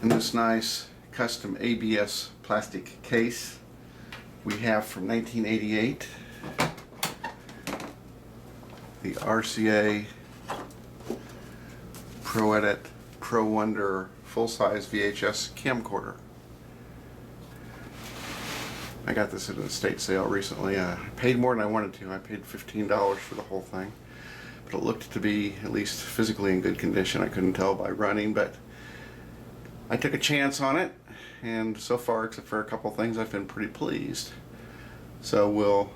In this nice custom ABS plastic case we have from 1988 the RCA Pro Edit Pro Wonder full-size VHS camcorder. I got this at an estate sale recently. I paid more than I wanted to. I paid $15 for the whole thing, but it looked to be at least physically in good condition. I couldn't tell by running, but I took a chance on it, and so far, except for a couple things, I've been pretty pleased. So we'll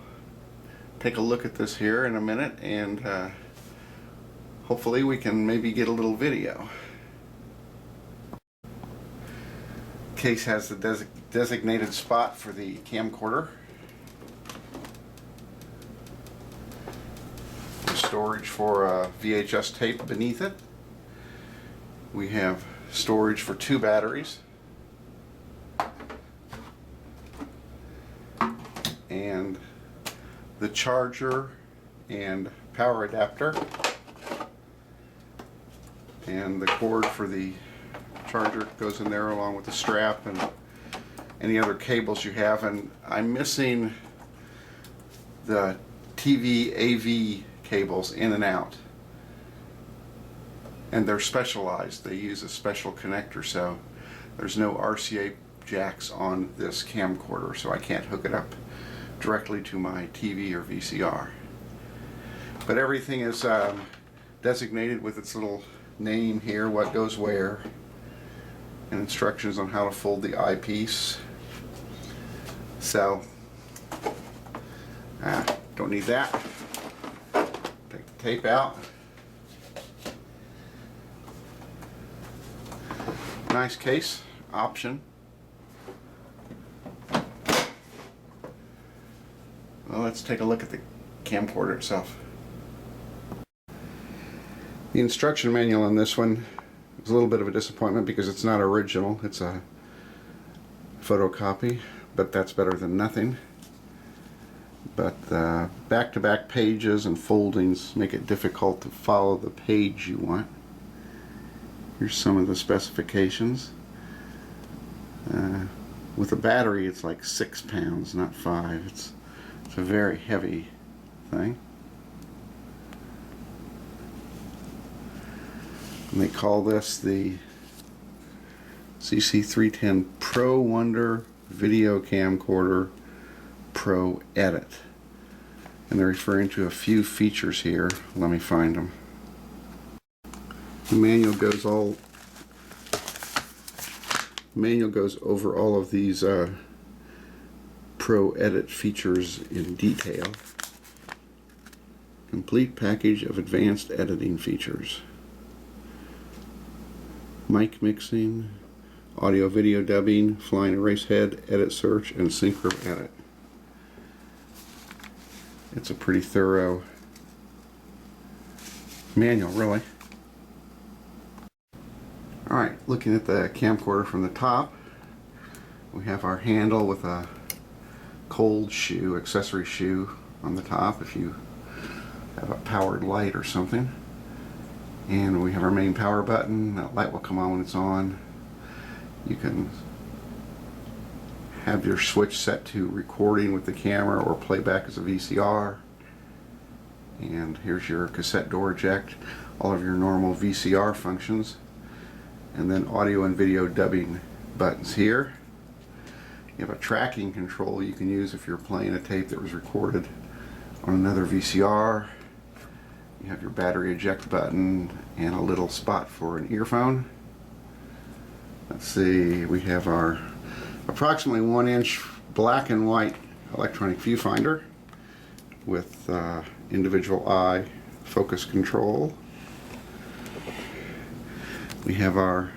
take a look at this here in a minute, and hopefully we can maybe get a little video. Case has the designated spot for the camcorder. Storage for VHS tape beneath it. We have storage for 2 batteries and the charger and power adapter and the cord for the charger goes in there along with the strap and any other cables you have. And I'm missing the TV AV cables in and out, and they're specialized. They use a special connector, so there's no RCA jacks on this camcorder, so I can't hook it up directly to my TV or VCR. But everything is designated with its little name here, what goes where, and instructions on how to fold the eyepiece. So don't need that. Take the tape out. Nice case option. Well, let's take a look at the camcorder itself. The instruction manual on this one is a little bit of a disappointment because it's not original. It's a photocopy, but that's better than nothing. But the back-to-back pages and foldings make it difficult to follow the page you want. Here's some of the specifications. With a battery, it's like 6 pounds, not 5. It's a very heavy thing. And they call this the CC310 Pro Wonder Video Camcorder Pro Edit. And they're referring to a few features here. Let me find them. The manual goes over all of these Pro Edit features in detail. Complete package of advanced editing features. Mic mixing, audio video dubbing, flying erase head, edit search, and synchro edit. It's a pretty thorough manual, really. Alright, looking at the camcorder from the top, we have our handle with a cold shoe, accessory shoe on the top if you have a powered light or something. And we have our main power button. That light will come on when it's on. You can have your switch set to recording with the camera or playback as a VCR. And here's your cassette door eject, all of your normal VCR functions, and then audio and video dubbing buttons here. You have a tracking control you can use if you're playing a tape that was recorded on another VCR. You have your battery eject button and a little spot for an earphone. Let's see, we have our approximately 1-inch black and white electronic viewfinder with individual eye focus control. We have our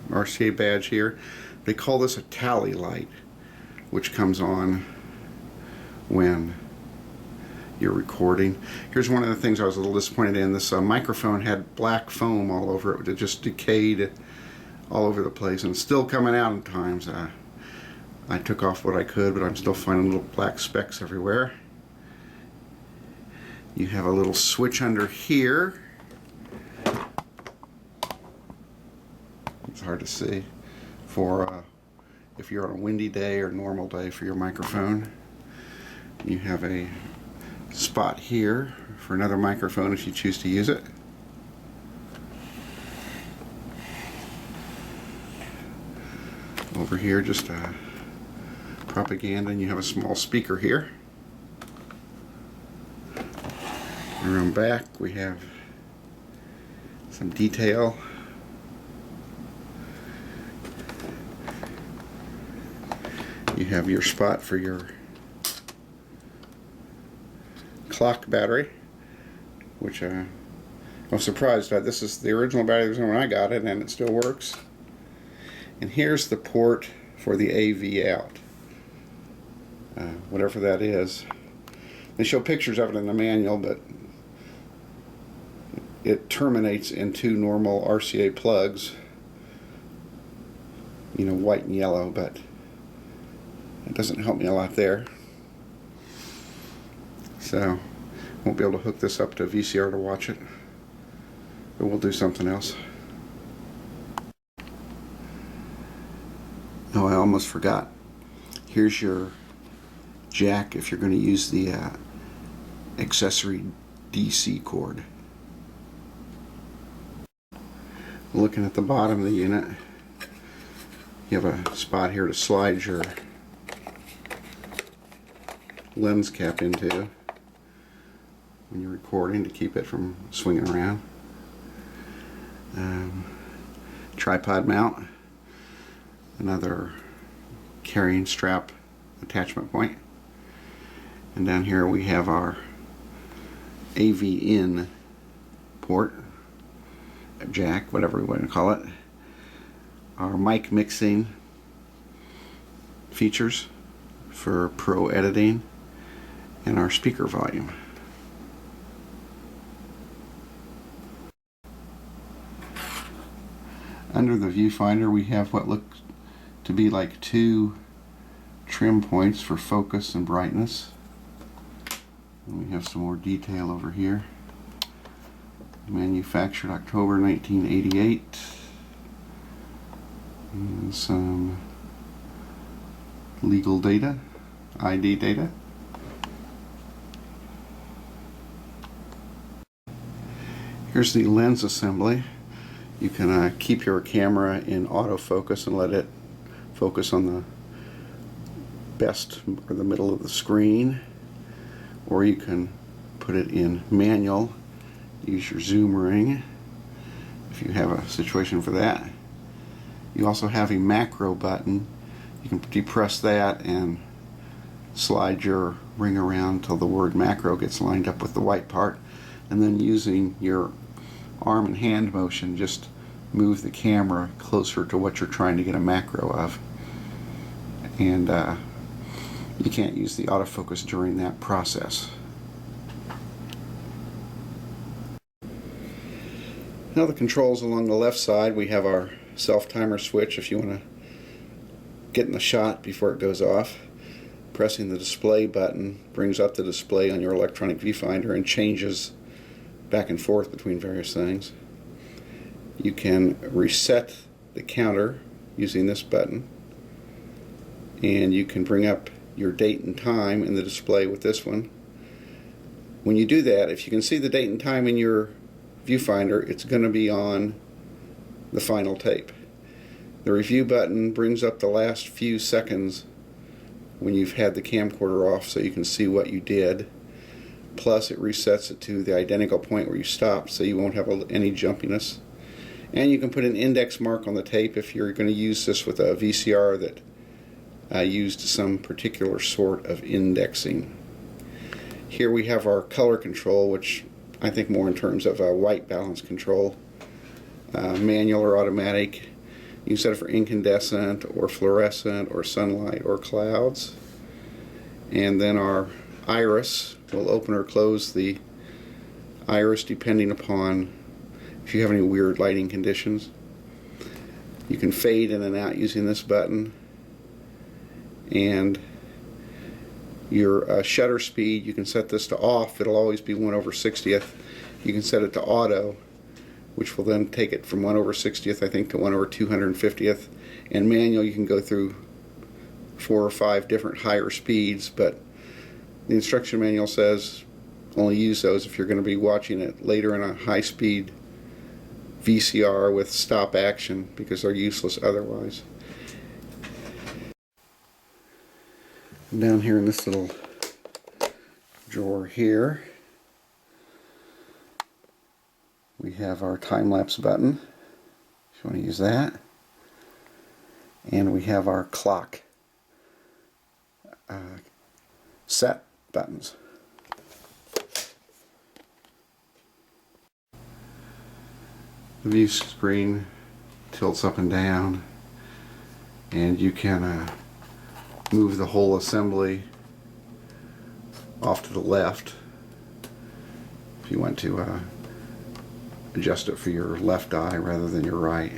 RCA badge here. They call this a tally light, which comes on when you're recording. Here's one of the things I was a little disappointed in. This microphone had black foam all over it. It just decayed all over the place, and it's still coming out at times. I took off what I could, but I'm still finding little black specks everywhere. You have a little switch under here. It's hard to see. for if you're on a windy day or normal day for your microphone. You have a spot here for another microphone if you choose to use it. Over here, just propaganda, and you have a small speaker here. Around back, we have some detail. You have your spot for your clock battery, which I was surprised at. This is the original battery when I got it, and it still works. And here's the port for the AV out, whatever that is. They show pictures of it in the manual, but it terminates in two normal RCA plugs, you know, white and yellow, but it doesn't help me a lot there. So won't be able to hook this up to a VCR to watch it, but we'll do something else. Oh, I almost forgot. Here's your jack if you're going to use the accessory DC cord. Looking at the bottom of the unit, you have a spot here to slide your lens cap into when you're recording to keep it from swinging around. Tripod mount, another carrying strap attachment point, and down here we have our AV in port, jack, whatever we want to call it, our mic mixing features for pro editing, and our speaker volume. Under the viewfinder we have what looks to be like two trim points for focus and brightness. And we have some more detail over here. Manufactured October 1988. And some legal data, ID data. Here's the lens assembly. You can keep your camera in autofocus and let it focus on the best or the middle of the screen, or you can put it in manual. Use your zoom ring if you have a situation for that. You also have a macro button. You can depress that and slide your ring around till the word macro gets lined up with the white part, and then using your arm and hand motion just move the camera closer to what you're trying to get a macro of. And you can't use the autofocus during that process. Now the controls along the left side, we have our self-timer switch if you want to get in the shot before it goes off. Pressing the display button brings up the display on your electronic viewfinder and changes back and forth between various things. You can reset the counter using this button, and you can bring up your date and time in the display with this one. When you do that, if you can see the date and time in your viewfinder, it's going to be on the final tape. The review button brings up the last few seconds when you've had the camcorder off so you can see what you did. Plus it resets it to the identical point where you stopped so you won't have any jumpiness. And you can put an index mark on the tape if you're going to use this with a VCR that used some particular sort of indexing. Here we have our color control, which I think more in terms of white balance control. Manual or automatic. You can set it for incandescent or fluorescent or sunlight or clouds. And then our iris will open or close the iris depending upon if you have any weird lighting conditions. You can fade in and out using this button. And your shutter speed, you can set this to off. It'll always be 1/60th. You can set it to auto, which will then take it from 1/60th, I think, to 1/250th. And manual, you can go through 4 or 5 different higher speeds, but the instruction manual says only use those if you're going to be watching it later in a high-speed VCR with stop action, because they're useless otherwise. And down here in this little drawer here, we have our time-lapse button, if you want to use that, and we have our clock set buttons. The view screen tilts up and down, and you can move the whole assembly off to the left if you want to adjust it for your left eye rather than your right.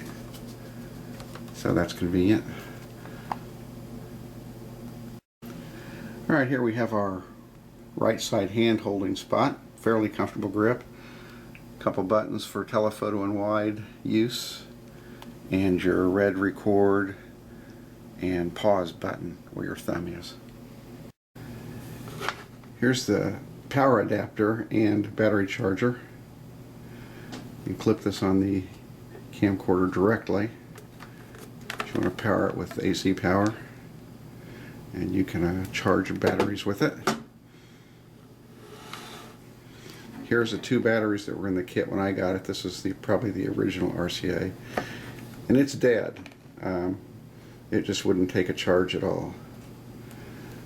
So that's convenient. Alright, here we have our right side hand holding spot, fairly comfortable grip. Couple buttons for telephoto and wide use, and your red record and pause button where your thumb is. Here's the power adapter and battery charger. You can clip this on the camcorder directly if you want to power it with AC power, and you can charge your batteries with it. Here's the 2 batteries that were in the kit when I got it. This is probably the original RCA, and it's dead. It just wouldn't take a charge at all.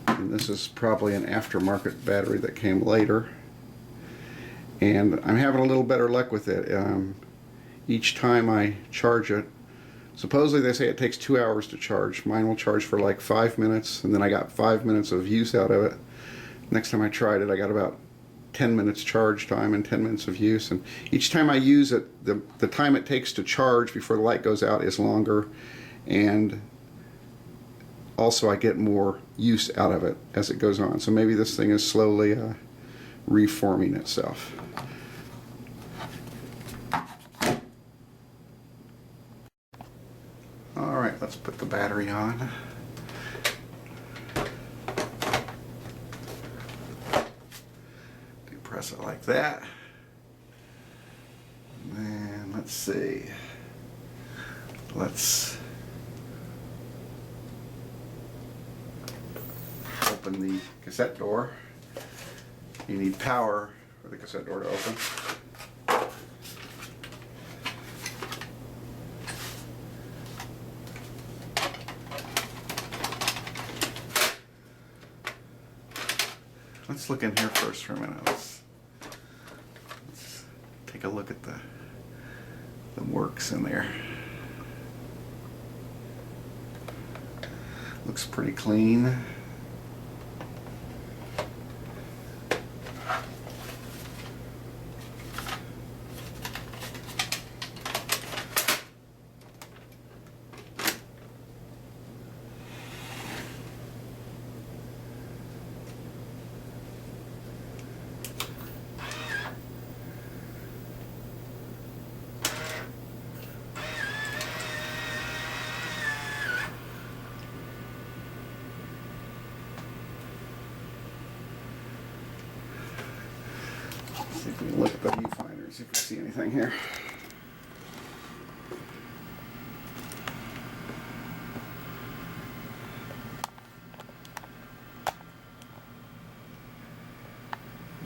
And this is probably an aftermarket battery that came later, and I'm having a little better luck with it. Each time I charge it, supposedly they say it takes 2 hours to charge. Mine will charge for like 5 minutes, and then I got 5 minutes of use out of it. Next time I tried it, I got about 10 minutes charge time and 10 minutes of use, and each time I use it, the time it takes to charge before the light goes out is longer, and also I get more use out of it as it goes on. So maybe this thing is slowly reforming itself. Alright, let's put the battery on. Press it like that. And let's see. Let's open the cassette door. You need power for the cassette door to open. Let's look in here first for a minute. Let's take a look at the works in there. Looks pretty clean. See if we can look at the viewfinder, see if we see anything here.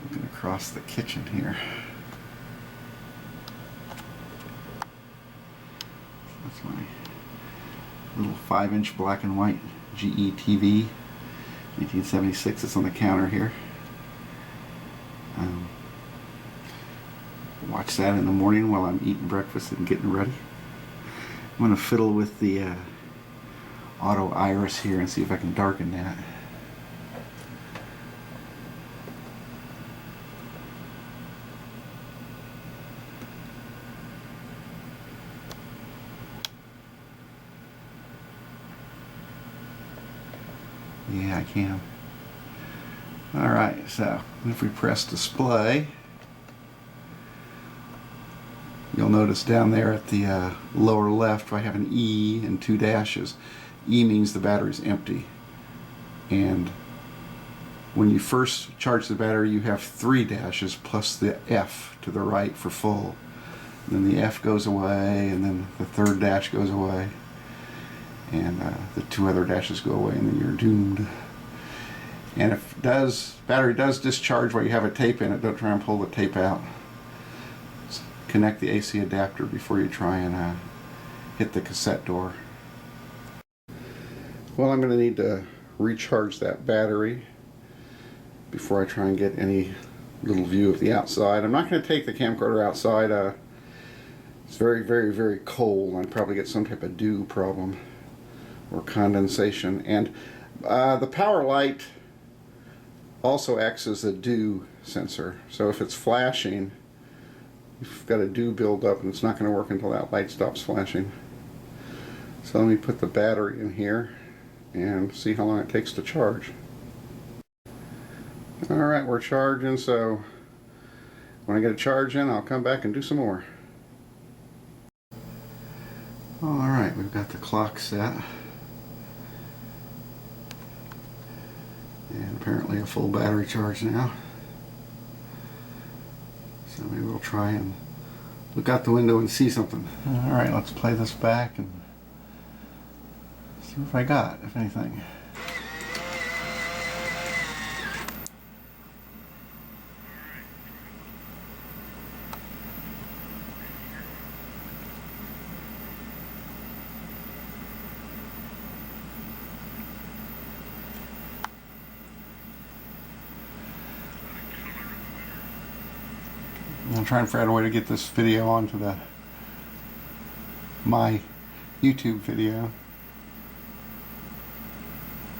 Looking across the kitchen here. That's my little 5-inch black and white GE TV, 1976. It's on the counter here. Watch that in the morning while I'm eating breakfast and getting ready. I'm going to fiddle with the auto iris here and see if I can darken that. Yeah, I can. Alright, so if we press display, you'll you'll notice down there at the lower left I have an E and 2 dashes. E means the battery's empty, and when you first charge the battery you have 3 dashes plus the F to the right for full. And then the F goes away, and then the 3rd dash goes away, and the 2 other dashes go away, and then you're doomed. And if battery does discharge while you have a tape in it, don't try and pull the tape out. Just connect the AC adapter before you try and hit the cassette door. Well, I'm going to need to recharge that battery before I try and get any little view of the outside. I'm not going to take the camcorder outside. It's very, very, very cold. I'd probably get some type of dew problem or condensation. And the power light also acts as a dew sensor. So if it's flashing, you've got a dew buildup, and it's not going to work until that light stops flashing. So let me put the battery in here and see how long it takes to charge. Alright, we're charging, so when I get a charge in, I'll come back and do some more. Alright, we've got the clock set. And apparently a full battery charge now. So maybe we'll try and look out the window and see something. Alright, let's play this back and see what I got, if anything. I'm trying to figure out a way to get this video onto my YouTube video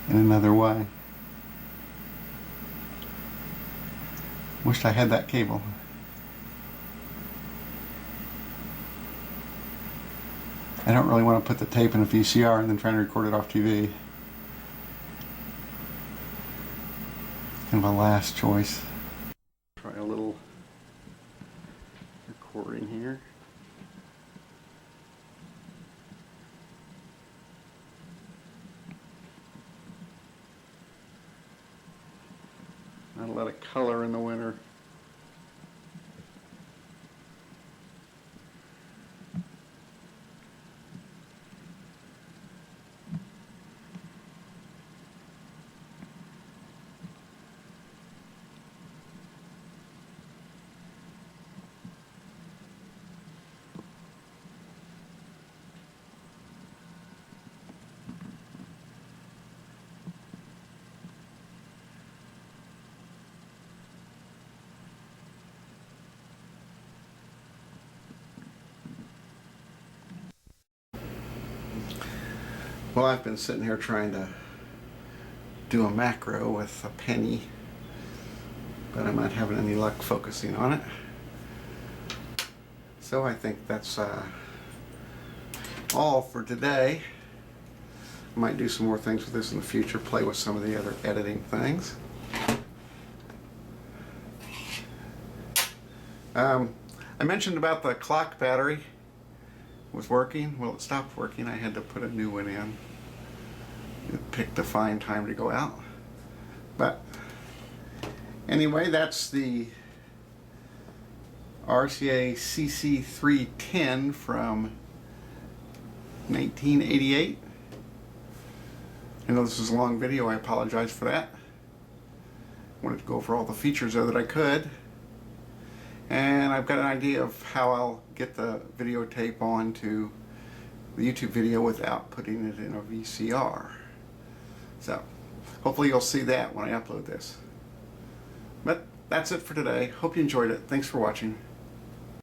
in another way. Wished I had that cable. I don't really want to put the tape in a VCR and then try to record it off TV. Kind of a last choice. Try a little recording here. Not a lot of color in the winter. Well, I've been sitting here trying to do a macro with a penny, but I'm not having any luck focusing on it. So I think that's all for today. I might do some more things with this in the future, play with some of the other editing things. I mentioned about the clock battery was working. Well, it stopped working. I had to put a new one in. It picked a fine time to go out. But anyway, that's the RCA CC310 from 1988. I know this is a long video. I apologize for that. I wanted to go over all the features there that I could. And I've got an idea of how I'll get the videotape onto the YouTube video without putting it in a VCR. So hopefully you'll see that when I upload this. But that's it for today. Hope you enjoyed it. Thanks for watching.